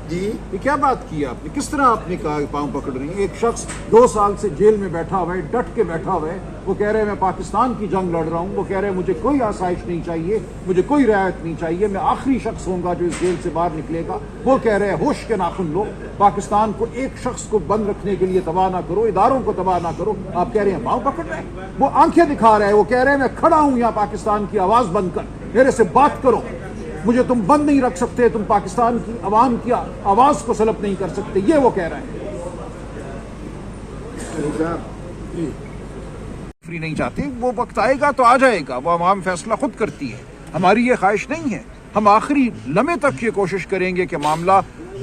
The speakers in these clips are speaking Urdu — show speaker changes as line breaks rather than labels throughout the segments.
جی
یہ کیا بات کی آپ نے؟ کس طرح آپ نے کہا پاؤں پکڑ رہی ہیں؟ ایک شخص 2 سال سے جیل میں بیٹھا ہوا ہے، ڈٹ کے بیٹھا ہوا ہے، وہ کہہ رہے ہیں میں پاکستان کی جنگ لڑ رہا ہوں، وہ کہہ رہے ہیں مجھے کوئی آسائش نہیں چاہیے، مجھے کوئی رعایت نہیں چاہیے، میں آخری شخص ہوں گا جو اس جیل سے باہر نکلے گا۔ وہ کہہ رہے ہیں ہوش کے ناخن لو، پاکستان کو ایک شخص کو بند رکھنے کے لیے تباہ نہ کرو، اداروں کو تباہ نہ کرو، آپ کہہ رہے ہیں پاؤں پکڑ رہے ہیں۔ وہ آنکھیں دکھا رہے ہیں، وہ کہہ رہے ہیں میں کھڑا ہوں یہاں پاکستان کی آواز بند کر، میرے سے بات کرو، مجھے تم بند نہیں رکھ سکتے، تم پاکستان کی عوام کی آواز کو سلب نہیں کر سکتے، یہ وہ کہہ رہے ہیں۔ فری نہیں چاہتے، وہ وقت آئے گا تو آ جائے گا، وہ عوام فیصلہ خود کرتی ہے، ہماری یہ خواہش نہیں ہے۔ ہم آخری لمحے تک یہ کوشش کریں گے کہ معاملہ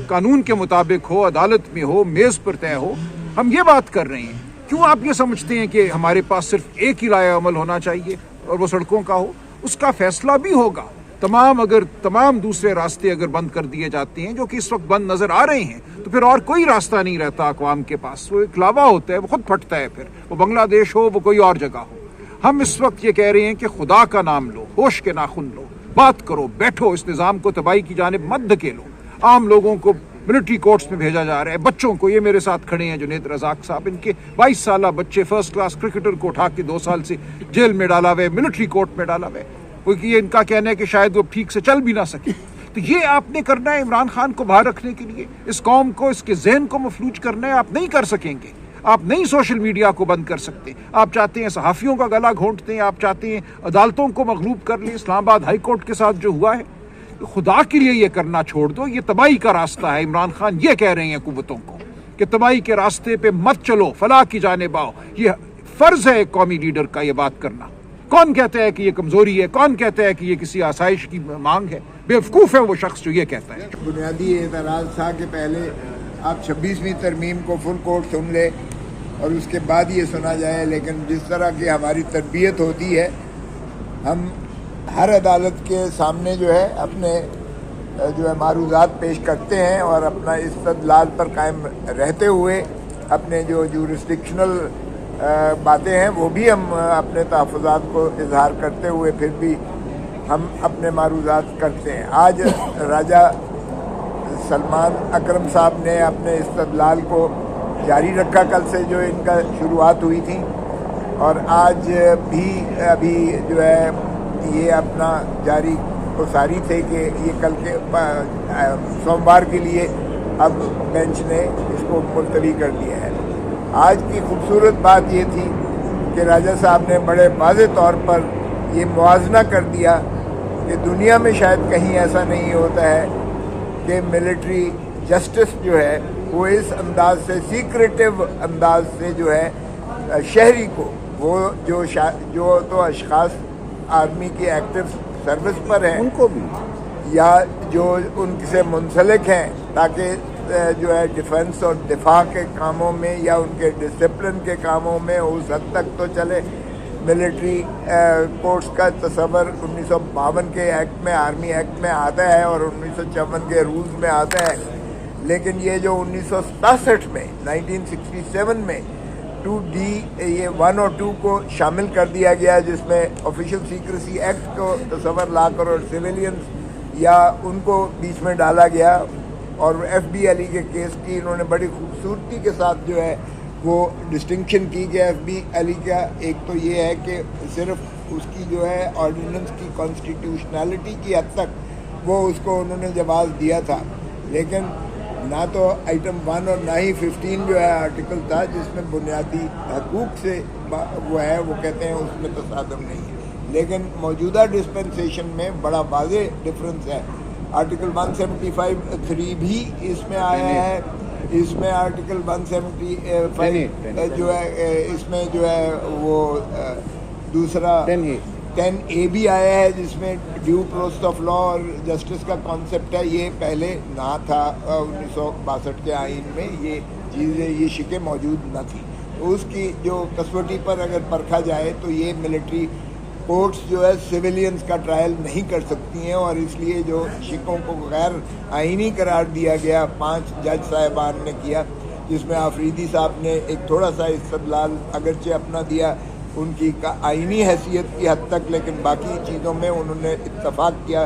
قانون کے مطابق ہو، عدالت میں ہو، میز پر طے ہو۔ ہم یہ بات کر رہے ہیں، کیوں آپ یہ سمجھتے ہیں کہ ہمارے پاس صرف ایک ہی رائے عمل ہونا چاہیے اور وہ سڑکوں کا ہو؟ اس کا فیصلہ بھی ہوگا۔ تمام دوسرے راستے اگر بند کر دیے جاتے ہیں، جو کہ اس وقت بند نظر آ رہے ہیں، تو پھر اور کوئی راستہ نہیں رہتا اقوام کے پاس۔ وہ ایک لاوا ہوتا ہے، وہ خود پھٹتا ہے، پھر وہ بنگلہ دیش ہو، وہ کوئی اور جگہ ہو۔ ہم اس وقت یہ کہہ رہے ہیں کہ خدا کا نام لو، ہوش کے ناخن لو، بات کرو، بیٹھو، اس نظام کو تباہی کی جانب مت دھکیلو۔ عام لوگوں کو ملٹری کورٹس میں بھیجا جا رہا ہے، بچوں کو، یہ میرے ساتھ کھڑے ہیں جنید رزاق صاحب، ان کے 22 سالہ بچے فرسٹ کلاس کرکٹر کو اٹھا کے 2 سال سے جیل میں ڈالا ہوا ہے، ملٹری کورٹ میں ڈالا ہوا ہے، کیونکہ یہ ان کا کہنا ہے کہ شاید وہ ٹھیک سے چل بھی نہ سکے۔ تو یہ آپ نے کرنا ہے عمران خان کو باہر رکھنے کے لیے، اس قوم کو، اس کے ذہن کو مفلوج کرنا ہے۔ آپ نہیں کر سکیں گے، آپ نہیں سوشل میڈیا کو بند کر سکتے۔ آپ چاہتے ہیں صحافیوں کا گلا گھونٹ دیں، آپ چاہتے ہیں عدالتوں کو مغلوب کر لیں۔ اسلام آباد ہائی کورٹ کے ساتھ جو ہوا ہے، خدا کے لیے یہ کرنا چھوڑ دو، یہ تباہی کا راستہ ہے۔ عمران خان یہ کہہ رہے ہیں قوتوں کو کہ تباہی کے راستے پہ مت چلو، فلاح کی جانب آؤ۔ یہ فرض ہے ایک قومی لیڈر کا یہ بات کرنا۔ کون کہتا ہے کہ یہ کمزوری ہے؟ کون کہتا ہے کہ یہ کسی آسائش کی مانگ ہے؟ بیوقوف ہے وہ شخص جو یہ کہتا ہے۔
بنیادی اعتراض تھا کہ پہلے آپ 26ویں ترمیم کو فل کورٹ سن لے اور اس کے بعد یہ سنا جائے، لیکن جس طرح کی ہماری تربیت ہوتی ہے، ہم ہر عدالت کے سامنے جو ہے اپنے جو ہے معروضات پیش کرتے ہیں اور اپنا استدلال پر قائم رہتے ہوئے اپنے جو جورسڈکشنل باتیں ہیں وہ بھی ہم اپنے تحفظات کو اظہار کرتے ہوئے پھر بھی ہم اپنے معروضات کرتے ہیں۔ آج راجہ سلمان اکرم صاحب نے اپنے استدلال کو جاری رکھا، کل سے جو ان کا شروعات ہوئی تھی، اور آج بھی ابھی جو ہے یہ اپنا جاری ساری تھے کہ یہ کل کے سوموار کے لیے اب بینچ نے اس کو ملتوی کر دیا ہے۔ آج کی خوبصورت بات یہ تھی کہ راجہ صاحب نے بڑے واضح طور پر یہ موازنہ کر دیا کہ دنیا میں شاید کہیں ایسا نہیں ہوتا ہے کہ ملٹری جسٹس جو ہے وہ اس انداز سے، سیکریٹو انداز سے جو ہے شہری کو، وہ جو تو اشخاص آرمی کی ایکٹیو سروس پر ہیں
ان کو بھی، یا
جو ان سے منسلک ہیں، تاکہ جو ہے ڈیفنس اور دفاع کے کاموں میں یا ان کے ڈسپلن کے کاموں میں اس حد تک تو چلے۔ ملٹری کورٹس کا تصور 1952 کے ایکٹ میں، آرمی ایکٹ میں آتا ہے اور 1954 کے رولز میں آتا ہے، لیکن یہ جو 1967 میں 1967 میں 2D یہ 1 اور 2 کو شامل کر دیا گیا، جس میں آفیشیل سیکریسی ایکٹ کو تصور لا کر اور سویلینز یا ان کو بیچ میں ڈالا گیا، اور ایف بی علی کے کیس کی انہوں نے بڑی خوبصورتی کے ساتھ جو ہے وہ ڈسٹنکشن کی کہ ایف بی علی کا ایک تو یہ ہے کہ صرف اس کی جو ہے آرڈیننس کی کانسٹیٹیوشنالٹی کی حد تک وہ اس کو انہوں نے جواز دیا تھا، لیکن نہ تو آئٹم 1 اور نہ ہی 15 جو ہے آرٹیکل تھا جس میں بنیادی حقوق سے وہ ہے، وہ کہتے ہیں اس میں تصادم نہیں ہے۔ لیکن موجودہ ڈسپنسیشن میں بڑا واضح ڈفرنس ہے۔ آرٹیکل 175(3) بھی اس میں آیا ہے، اس میں آرٹیکل 175 جو ہے اس میں جو ہے وہ دوسرا 10A بھی آیا ہے، جس میں ڈیو پروسیس آف لا اور جسٹس کا کانسیپٹ ہے۔ یہ پہلے نہ تھا 1962 کے آئین میں، یہ چیزیں، یہ شکیں موجود نہ تھی۔ اس کی جو کسوٹی پر اگر پرکھا جائے تو یہ ملٹری کورٹس جو ہے سویلینز کا ٹرائل نہیں کر سکتی ہیں، اور اس لیے جو شکوں کو غیر آئینی قرار دیا گیا 5 جج صاحبان نے کیا، جس میں آفریدی صاحب نے ایک تھوڑا سا استدلال اگرچہ اپنا دیا ان کی آئینی حیثیت کی حد تک، لیکن باقی چیزوں میں انہوں نے اتفاق کیا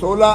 16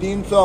300